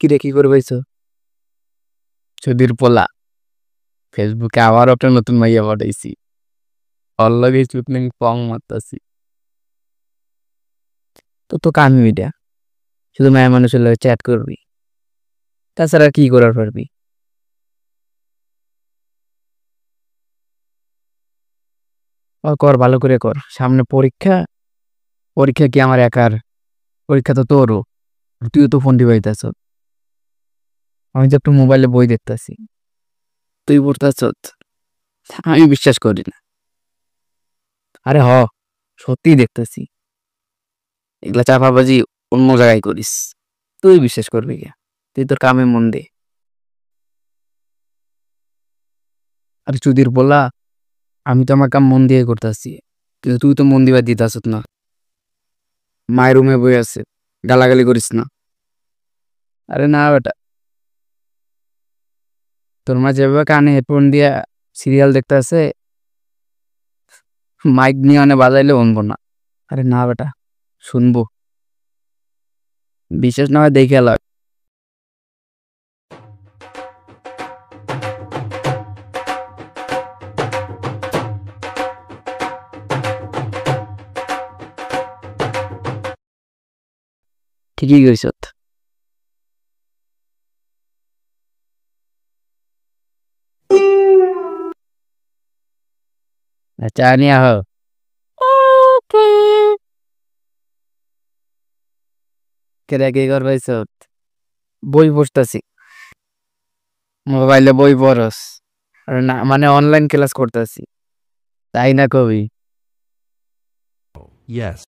কিরে কি করে পাইছো? চুদির পোলা ফেসবুকে আবার একটা নতুন মাইয়া পাঠাইছি, ওর লগে চুতনিং পং মারতাছি। তো কামি মিডিয়া শুধু মায়া মানুষের লগে চ্যাট করবি, তাছাড়া কি করার পারবি? কর, ভালো করে কর, সামনে পরীক্ষা। পরীক্ষা কি আমার একার? পরীক্ষা তো তোরও, তুইও তো ফোন দিবাইতেছ। আমি তো একটু মোবাইলে বই দেখতেছি, তুই পড়তেছ। আমি বিশ্বাস করি না। আরে সত্যিই দেখতেছি। এগুলা চাপাবাজি অন্য জায়গায় করিস, তুই বিশ্বাস করবি কে? তুই তোর কামে মন দে। আরে চুদির বলা, আমি তো আমার কাম মন দিয়ে করতেছি, কিন্তু তুই তো মন দিবার দিতাস না। মায়ের রুমে বই আছে, গালাগালি করিস না। আরে না বেটা, তোর মা যেভাবে কানে হেডফোন দিয়া সিরিয়াল দেখতে আছে, মাইক নিয়ে অনেক বাজাইলে শুনবো না। আরে না বেটা, শুনবো। বিশেষ না হয় দেখে লাগ। ঠিকই কইছ। চা নিয়ে আহ। কেরা কি করবাইছ? বই পড়তাছি। মোবাইলে বই পড়স? আরে না, মানে অনলাইন ক্লাস করতেছি, তাই না কবি? Yes.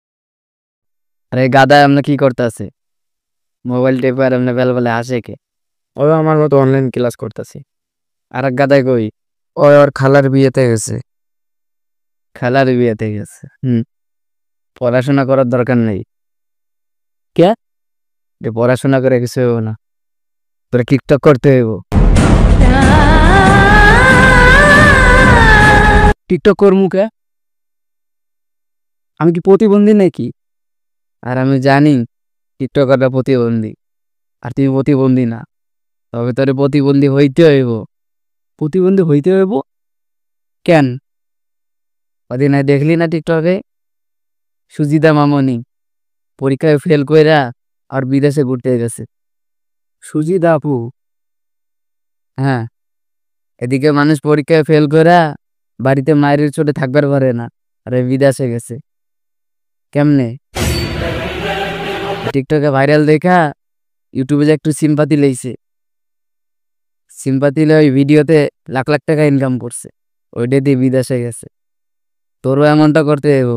আরে গাদা, আমরা কি করতেছে? মোবাইল টেপে আর এমনি বেলা হাসে কে? ও আমার মতো অনলাইন ক্লাস করতেছি। আর এক গাদায় কই, ওর খালার বিয়েতে গেছে। খালার বিয়েতে গেছে। পড়াশোনা করার দরকার নেই। কে? পড়াশোনা করে কিছু হইব না, তোরা টিকটক করতে হইব। টিকটক করমু কে? আমি কি প্রতিবন্ধী নাকি? আর আমি জানি টিকটকাররা প্রতিবন্ধী, আর তুমি প্রতিবন্ধী না। তবে তোরে প্রতিবন্ধী হইতে হইব। প্রতিবন্ধী হইতে হইব কেন? ওদিন দেখলি না টিকটকে সুজিদা মামনি পরীক্ষায় ফেল কইরা আর বিদেশে ঘুরতে গেছে। সুজিদা আপু? হ্যাঁ। এদিকে মানুষ পরীক্ষায় ফেল কইরা বাড়িতে মায়ের চোটে থাকবার পারে না, আরে বিদেশে গেছে। কেমনে? টিকটকে ভাইরাল দেখা ইউটিউবে যে একটু সিম্পাতি লইছে, সিম্পাতি লই ভিডিওতে লাখ লাখ টাকা ইনকাম করছে, ওইটা দিয়ে বিদেশে গেছে। তোরও এমনটা করতে হইব।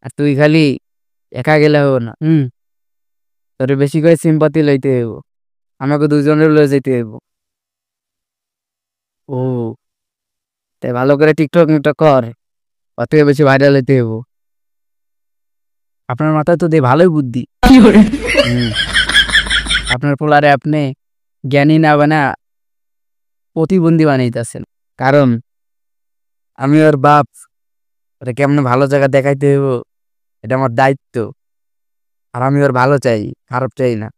আর তুই খালি একা গেলে হইব না, তোর বেশি করে সিম্পাতি লইতে হইব, আমাকে দুজনের লয়ে যেতে হইব। ও, তাই ভালো করে টিকটক মিকটক কর, ওর থেকে বেশি ভাইরাল হইতে হইব। আপনার মাথায় তো দিয়ে ভালোই বুদ্ধি। আপনার পোলারে আপনি জ্ঞানী না বানা প্রতিবন্ধী বানাইতেছেন। কারণ আমি ওর বাপ, ওটা কেমন ভালো জায়গা দেখাইতে হইব এটা আমার দায়িত্ব। আর আমি ওর ভালো চাই, খারাপ চাই না।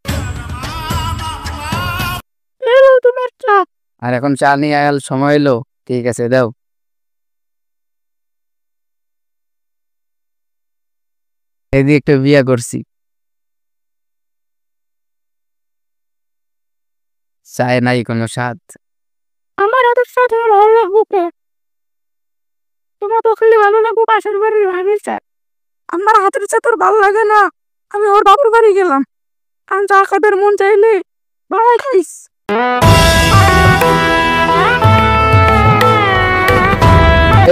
আর এখন চা নিয়ে আয়াল সময় এলো, ঠিক আছে দাও। এদিকে একটা বিয়া করছি, চায় নাই কোনো স্বাদ। আমার হাতের স্বাদ ভালো লাগবে, তোমার তো খেলে ভালো লাগবে পাশের বাড়ির ভাবির চা। আমার হাতের চা তোর ভালো লাগে না? আমি ওর বাপুর বাড়ি গেলাম, আমি চা খাবার মন চাইলে বাড়াই খাইস।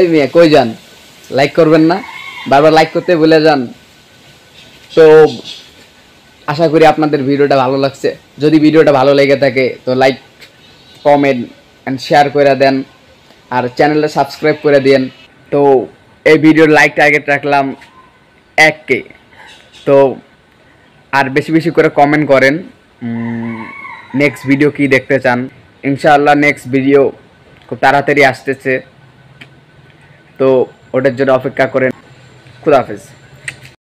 এই মেয়ে কই যান? লাইক করবেন না? বারবার লাইক করতে ভুলে যান। তো আশা করি আপনাদের ভিডিওটা ভালো লাগছে। যদি ভিডিওটা ভালো লেগে থাকে তো লাইক, কমেন্ট অ্যান্ড শেয়ার করে দেন, আর চ্যানেলটা সাবস্ক্রাইব করে দেন। তো এই ভিডিওর লাইক টার্গেট রাখলাম 1K। তো আর বেশি বেশি করে কমেন্ট করেন নেক্সট ভিডিও কি দেখতে চান। ইনশাআল্লাহ নেক্সট ভিডিও খুব তাড়াতাড়ি আসতেছে, তো ওটার জন্য অপেক্ষা করেন। খুদা হাফেজ।